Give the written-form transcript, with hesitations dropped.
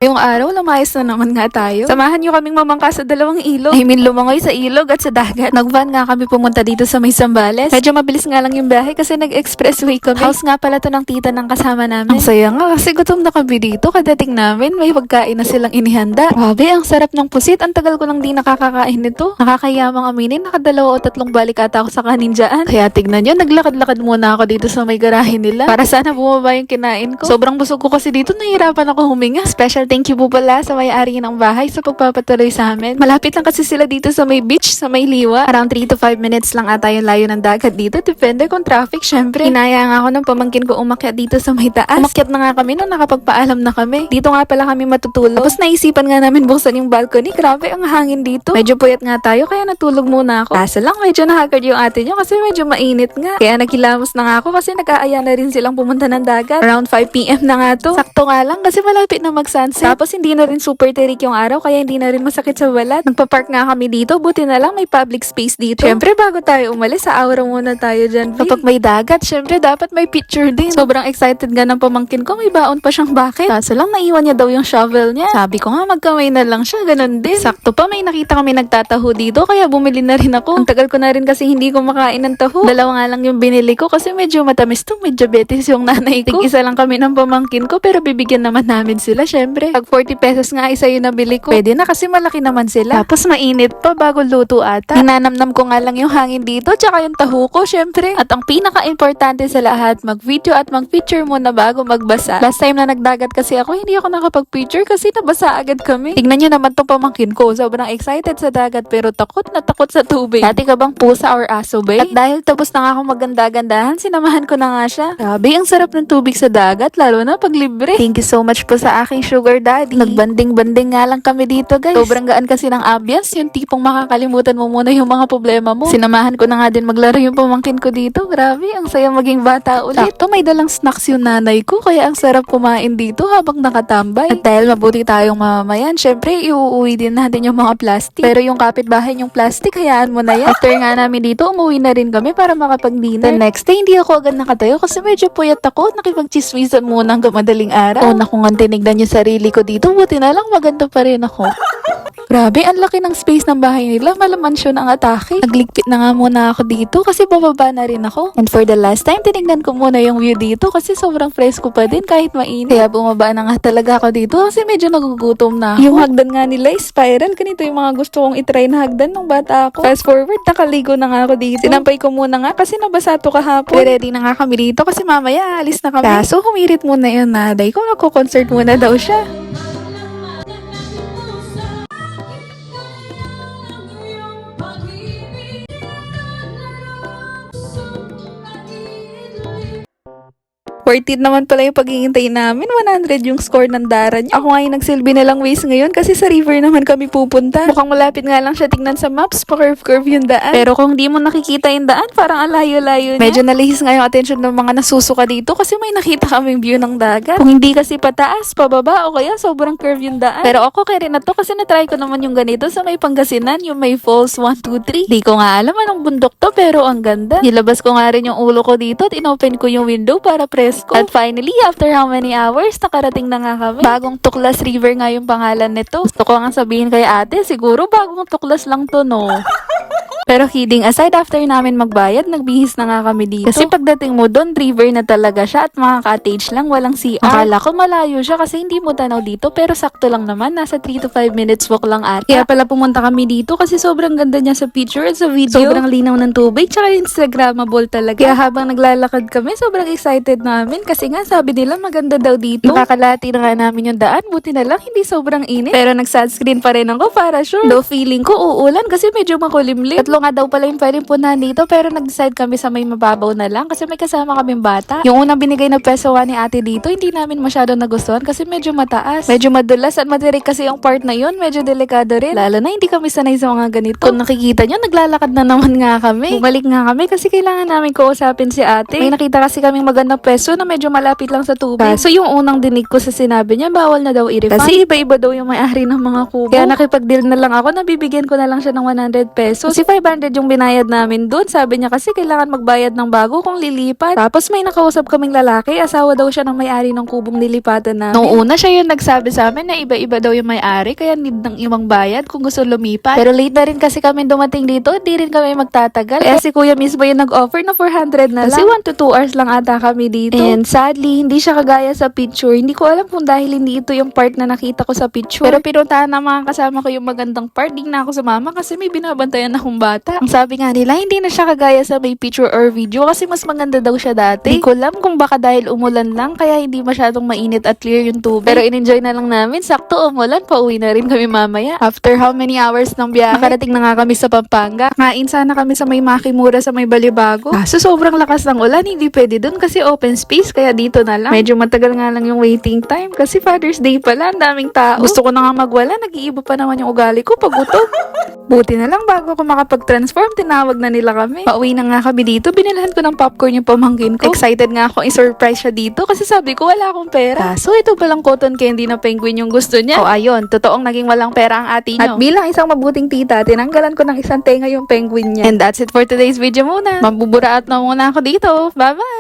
Ngayong araw, lumayas na naman nga tayo. Samahan nyo kaming mamangka sa dalawang ilog. Lumangoy sa ilog at sa dagat. Nag-van nga kami pumunta dito sa may Zambales. Medyo mabilis nga lang yung biyahe kasi nag-expressway kami. House nga pala to ng tita ng kasama namin. Ang saya nga kasi gutom na kami dito. Kadating namin, may pagkain na silang inihanda. Grabe, ang sarap ng pusit. Ang tagal ko nang di nakakakain nito. Nakakayamang aminin, nakadalawa o tatlong balik ata ako sa kanin dyan. Kaya tignan nyo, naglakad-lakad muna ako dito sa may garahe nila. Para sana bumaba yung kinain ko. Sobrang busog ko kasi dito, nahihirapan ako huminga. Special thank you po pala sa may-ari ng bahay sa pagpapatuloy sa amin. Malapit lang kasi sila dito sa may beach, sa may Liwa. Around 3 to 5 minutes lang ata yung layo ng dagat dito. Depende kung traffic, syempre. Inaya nga ako ng pamangkin ko umakyat dito sa may taas. Umakyat na nga kami nung nakapagpaalam na kami. Dito nga pala kami matutulog. Tapos naisipan nga namin buksan yung balcony. Grabe, ang hangin dito. Medyo puyat nga tayo kaya natulog muna ako. Kaso lang, medyo nahagard yung ate nyo kasi medyo mainit nga. Kaya nagkilamos na nga ako kasi nag-aaya na rin silang pumunta ng dagat. Around 5 PM na nga to. Sakto nga lang kasi malapit na mag-sunset. Tapos hindi na rin super terik yung araw kaya hindi na rin masakit sa balat. Nagpa-park nga kami dito, buti na lang may public space dito. Syempre bago tayo umalis, sa aura muna tayo dyan. Kapag may dagat, syempre dapat may picture din. Sobrang excited nga ng pamangkin ko, may baon pa siyang bucket. Kaso lang naiwan niya daw yung shovel niya. Sabi ko nga magkamay na lang siya, ganun din. Sakto pa may nakita kami nagtataho dito kaya bumili na rin ako. Ang tagal ko na rin kasi hindi ko makain ng taho. Dalawa nga lang yung binili ko kasi medyo matamis to, medyo betis yung nanay ko. Tig-isa lang kami ng pamangkin ko pero bibigyan naman namin sila syempre. Pag 40 pesos nga isa yung nabili ko. Pwede na kasi malaki naman sila. Tapos mainit pa bago luto ata. Hinanamnam ko nga lang yung hangin dito tsaka yung taho ko syempre. At ang pinaka-importante sa lahat, mag-video at mag-picture muna bago magbasa. Last time na nagdagat kasi ako, hindi ako nakapag-picture kasi nabasa agad kami. Tignan nyo naman tong pamangkin ko. Sobrang excited sa dagat pero takot na takot sa tubig. Dati ka bang pusa or aso ba? At dahil tapos na nga ako maganda-gandahan, sinamahan ko na nga siya. Grabe, ang sarap ng tubig sa dagat, lalo na pag libre. Thank you so much po sa aking sugar daddy. Nagbanding-banding nga lang kami dito guys. Sobrang gaan kasi ng ambience, yung tipong makakalimutan mo muna yung mga problema mo. Sinamahan ko na nga din maglaro yung pamangkin ko dito. Grabe, ang saya maging bata ulit. Sakto may dalang snacks yung nanay ko, kaya ang sarap kumain dito habang nakatambay. At dahil mabuti tayong mamamayan, syempre iuuwi din natin yung mga plastic. Pero yung kapitbahay yung plastic, hayaan mo na yan. After nga namin dito, umuwi na rin kami para makapag-dinner. The next day, hindi ako agad nakatayo kasi medyo puyat ako. Nakipag-chismisan muna hanggang madaling araw. Una ko nga tinignan yung sarili ko dito, buti na lang maganda pa rin ako. Grabe, ang laki ng space ng bahay nila. Malamansyon ang atake. Nagligpit na nga muna ako dito kasi bababa na rin ako. And for the last time, tinignan ko muna yung view dito kasi sobrang fresco pa din kahit mainit. Kaya bumaba na nga talaga ako dito kasi medyo nagugutom na ako. Yung hagdan nga nila is spiral. Ganito yung mga gusto kong itry na hagdan nung bata ako. Fast forward, nakaligo na nga ako dito. Sinampay ko muna nga kasi nabasa to kahapon. Ready na nga kami dito kasi mamaya alis na kami. Kaso humirit muna yung naday ko. Magko-concert muna daw siya. Worth it naman pala yung paghihintay namin. 100 yung score ng dara niya. Ako nga yung nagsilbi na lang ways ngayon kasi sa river naman kami pupunta. Mukhang malapit nga lang siya tingnan sa maps. Pa-curve-curve yung daan. Pero kung di mo nakikita yung daan, parang ang layo-layo niya. Medyo nalihis nga yung attention ng mga nasusuka dito kasi may nakita kaming view ng dagat. Kung hindi kasi pataas, pababa o kaya sobrang curve yung daan. Pero ako kaya rin na to kasi natry ko naman yung ganito sa may Pangasinan, yung may falls 1, 2, 3. Di ko nga alam anong bundok to pero ang ganda. Nilabas ko nga rin yung ulo ko dito at inopen ko yung window para presko. At finally, after how many hours, nakarating na nga kami. Bagong Tuklas River nga yung pangalan nito. Gusto ko nga sabihin kay ate, siguro bagong tuklas lang to, no? Pero kidding aside, after namin magbayad, nagbihis na nga kami dito. Kasi pagdating mo doon, river na talaga siya at mga cottage lang, walang CR. Akala ko malayo siya kasi hindi mo tanaw dito, pero sakto lang naman, nasa 3 to 5 minutes walk lang ata. Kaya pala pumunta kami dito kasi sobrang ganda niya sa picture at sa video. Sobrang linaw ng tubig, tsaka Instagrammable talaga. Kaya habang naglalakad kami, sobrang excited namin kasi nga sabi nila maganda daw dito. Nakakalati na nga namin yung daan, buti na lang hindi sobrang init. Pero nag-sunscreen pa rin ako para sure. Though feeling ko uulan kasi medyo makulimlim. Tatlo nga daw pala yung pwedeng punahan dito pero nag-decide kami sa may mababaw na lang kasi may kasama kaming bata. Yung unang binigay na peso ni ate dito, hindi namin masyado nagustuhan kasi medyo mataas. Medyo madulas at matirik kasi yung part na yun, medyo delikado rin. Lalo na hindi kami sanay sa mga ganito. Kung nakikita nyo, naglalakad na naman nga kami. Bumalik nga kami kasi kailangan namin kausapin si ate. May nakita kasi kaming magandang peso na medyo malapit lang sa tubig. So yung unang dinig ko sa sinabi niya, bawal na daw i-refund. Kasi iba-iba daw yung may-ari ng mga kubo. Kaya nakipag-deal na lang ako, nabibigyan ko na lang siya ng 100 pesos. Kasi 500 500 yung binayad namin dun. Sabi niya kasi kailangan magbayad ng bago kung lilipat. Tapos may nakausap kaming lalaki, asawa daw siya ng may-ari ng kubong nilipatan namin. Noong una siya yung nagsabi sa amin na iba-iba daw yung may-ari, kaya need ng ibang bayad kung gusto lumipat. Pero late na rin kasi kami dumating dito, di rin kami magtatagal. Kaya si kuya mismo yung nag-offer na 400 na lang. Kasi 1 to 2 hours lang ata kami dito. And sadly, hindi siya kagaya sa picture. Hindi ko alam kung dahil hindi ito yung part na nakita ko sa picture. Pero pinuntahan na mga kasama ko yung magandang part, di na ako sumama kasi may binabantayan akong bata. Ang sabi nga nila, hindi na siya kagaya sa may picture or video kasi mas maganda daw siya dati. Di ko alam kung baka dahil umulan lang kaya hindi masyadong mainit at clear yung tubig. Pero in-enjoy na lang namin. Sakto umulan, pauwi na rin kami mamaya. After how many hours ng biyahe, nakarating na nga kami sa Pampanga. Ngain sana kami sa may Makimura sa may Balibago. Kaso sobrang lakas ng ulan, hindi pwede dun kasi open space kaya dito na lang. Medyo matagal nga lang yung waiting time kasi Father's Day pala, ang daming tao. Gusto ko na nga magwala, nag-iiba pa naman yung ugali ko pag gutom. Buti na lang bago ako makapag-transform, tinawag na nila kami. Pauwi na nga kami dito, binilhan ko ng popcorn yung pamangkin ko. Excited nga ako i-surprise siya dito kasi sabi ko wala akong pera. Kaso ito palang cotton candy na penguin yung gusto niya. O ayun, totoong naging walang pera ang ate nyo. At bilang isang mabuting tita, tinanggalan ko ng isang tenga yung penguin niya. And that's it for today's video muna. Mabuburaat na muna ako dito. Bye-bye!